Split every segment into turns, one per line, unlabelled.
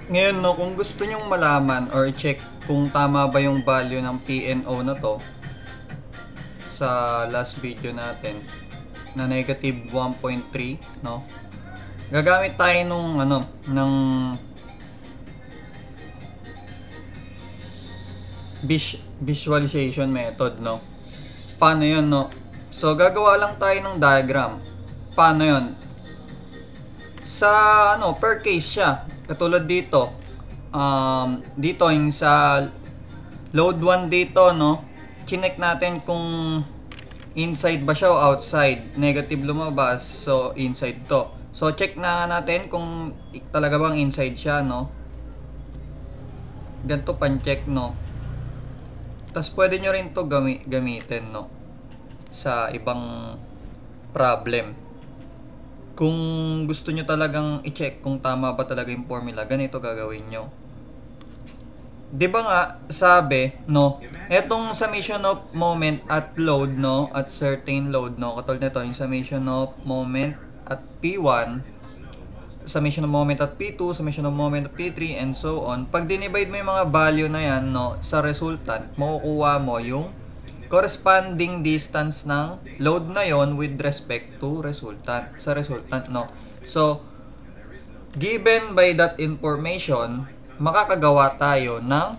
Ngayon, no, kung gusto nyong malaman or check kung tama ba yung value ng PNO na to sa last video natin na negative 1.3, no? Gagamit tayo nung ng visualization method, no? Paano 'yon, no? So gagawa lang tayo ng diagram. Paano 'yon? Sa per case siya. Katulad dito. Dito yung sa load 1 dito, no? Chinek natin kung inside ba siya o outside. Negative lumabas, so inside to. So check na natin kung talaga bang inside siya, no? Ganito pan-check, no? Tapos pwede nyo rin to gamitin, no? Sa ibang problem. Kung gusto nyo talagang i-check kung tama ba talaga yung formula, ganito gagawin nyo. Di ba nga, sabi, no, etong summation of moment at load, no, at certain load, no, katulad nito, yung summation of moment at P1, summation of moment at P2, summation of moment at P3, and so on. Pag dinivide mo yung mga value na yan, no, sa resultant, makukuha mo yung corresponding distance ng load na yon with respect to resultant, sa resultant, no. So, given by that information, makakagawa tayo ng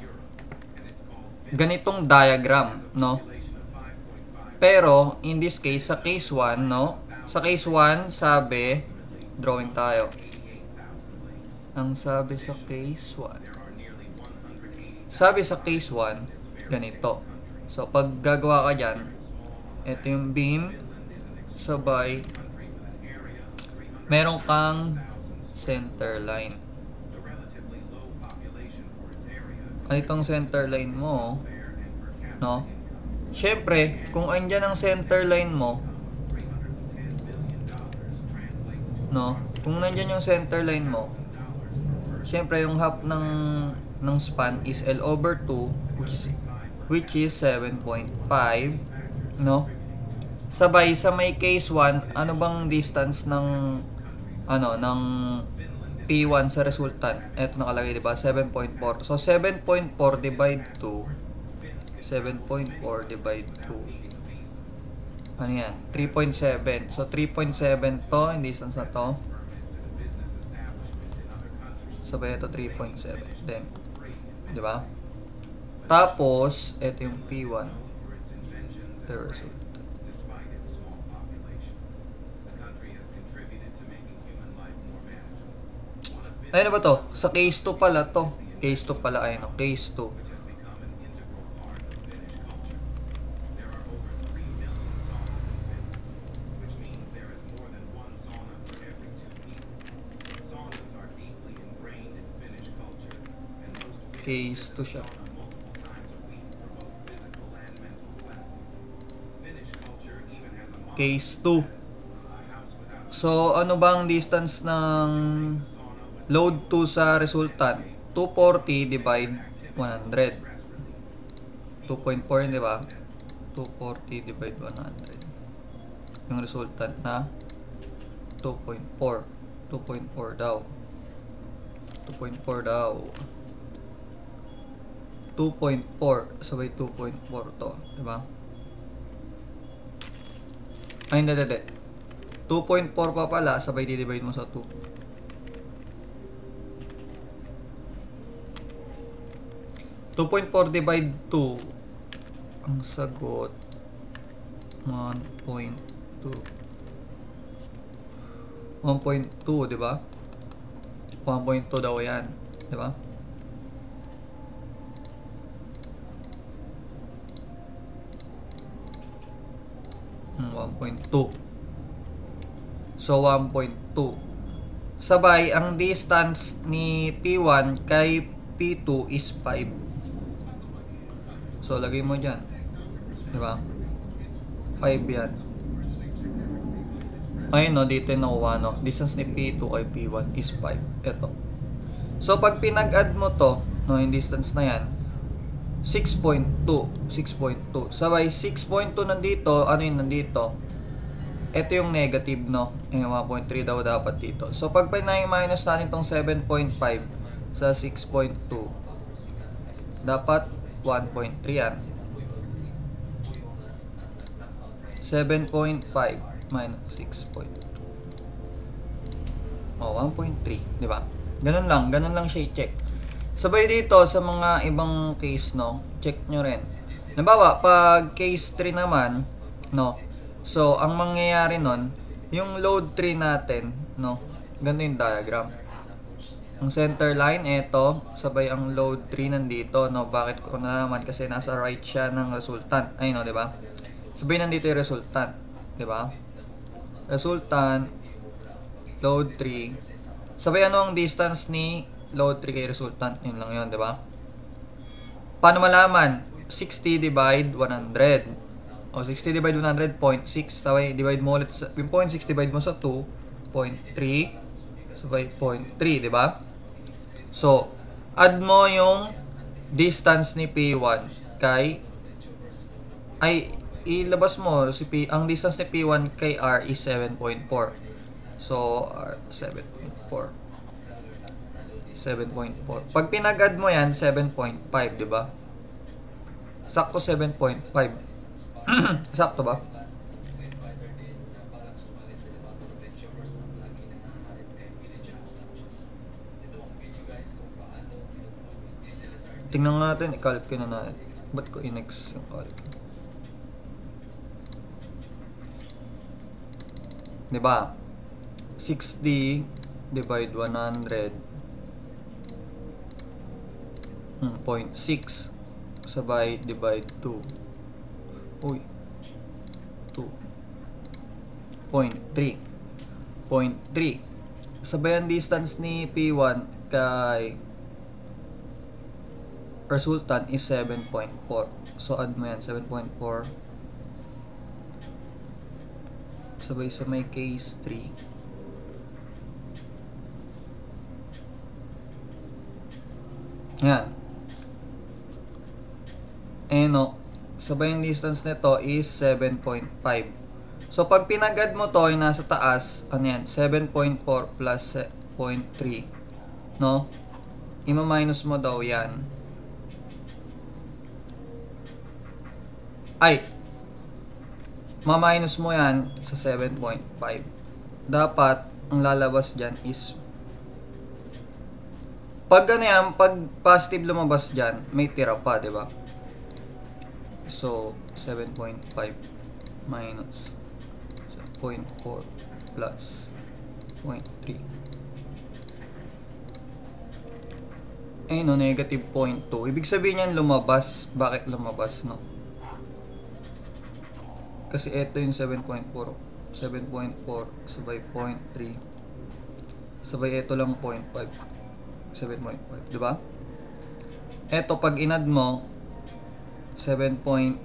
ganitong diagram, no? Pero in this case, sa case 1, no? Sa case 1, sabi, drawing tayo. Ang sabi sa case 1. Sabi sa case 1, ganito. So pag gagawa ka diyan, ito yung beam, sabay meron kang center line. Ano itong center line mo, no? Syempre, kung andyan ang center line mo, no? Kung nandyan yung center line mo, syempre yung half ng span is L over 2, which is 7.5, no? Sabay sa may case 1, ano bang distance ng ng P1 sa resultant? Ito nakalagay, diba? 7.4. So 7.4 divide 2, 7.4 divide 2, ano yan? 3.7. So 3.7 to, yung distance na to. Sabay ito 3.7. Then, diba? Tapos, ito yung P1, the result. Ayun na ba to? Sa case 2 pala to. Case 2 pala, ayun o. Case 2. Case 2 siya. Case 2. So, ano bang distance ng load 2 sa resultant? 240 divide 100. 2.4, di ba? 240 divide 100. Yung resultant na 2.4. 2.4 daw. 2.4 daw. 2.4. Sabay 2.4 to, di ba? Ay, hindi. 2.4 pa pala, sabay di-divide mo sa 2. 2.4 divide 2, ang sagot 1.2. 1.2, di ba? 1.2 daw yan, di ba? Hmm, 1.2. So 1.2. Sabay, ang distance ni P1 kay P2 is 5. So, lagay mo dyan. Diba? 5 yan. Ayun, no, dito yung nakuha, no. Distance ni P2 kay P1 is 5. Ito. So, pag pinag-add mo to, no, yung distance na yan, 6.2. 6.2. Sabay, 6.2 nandito. Ano yung nandito? Ito yung negative, no. Yung 1.3 daw dapat dito. So, pag pinay-minus natin itong 7.5, sa 6.2. Dapat 1.3 yan. 7.5 minus 6.2. 1.3, di ba? Ganun lang siya i-check. Sabay dito sa mga ibang case, no, check nyo rin. Nabawa, pag case 3 naman, no, so, ang mangyayari nun, yung load 3 natin, no, ganito yung diagram. Ang center line, eto, sabay ang load 3 nandito, no, bakit ko na naman? Kasi nasa right siya ng resultant, ayun, no, di ba? Sabay nandito yung resultant, di ba? Resultant, load 3, sabay ano ang distance ni load 3 kay resultant, yun lang yun, di ba? Paano malaman? 60 divide 100. O 60 divide 100, 0.6. Sabay, divide mo ulit sa, yung 0.6 divide mo sa 2, 0.3. Sabay, 0.3, di ba? So, add mo yung distance ni P1 kay, ay, ilabas mo, ang distance ni P1 kay R is 7.4. So, R, 7.4. 7.4. Pag pinag-add mo yan, 7.5, di ba? Sakto 7.5. Sakto ba? Tingnan natin, i-calculate na natin. Ba't ko in-X yung calculate? Diba? 60 divide 100, 0.6 sabay divide 2. Uy. 2. 0.3. 0.3. Sabay ang distance ni P1 kay resultant is 7.4. So, add mo yan, 7.4. Sabay sa may case 3. Yan. No, sabay yung distance nito is 7.5. So, pag pinag-add mo to, yung nasa taas, ano yan, 7.4 plus 0.3. No? Ima-minus mo daw yan. Ay, ma-minus mo yan sa 7.5. Dapat, ang lalabas dyan is, pag ganyan, pag positive lumabas dyan, may tira pa, di ba? So, 7.5 minus 0.4 plus 0.3. No, negative 0.2. Ibig sabihin yan lumabas. Bakit lumabas, no? Kasi ito yung 7.4. 7.4 sabay 0.3. Sabay ito lang 0.5. 7.5, di ba? Ito pag inad mo 7.7,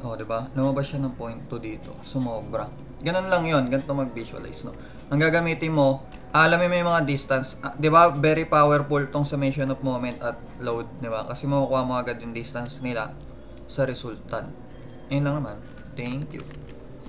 oh, di ba? Lumabas siya ng 0.2 dito. Sumobra. Ganun lang 'yon, ganito mag-visualize, no. Ang gagamitin mo, alamin mo yung mga distance, 'di ba? Very powerful tong summation of moment at load, di ba? Kasi makukuha mo agad yung distance nila sa resultant. Ayun lang naman. Thank you.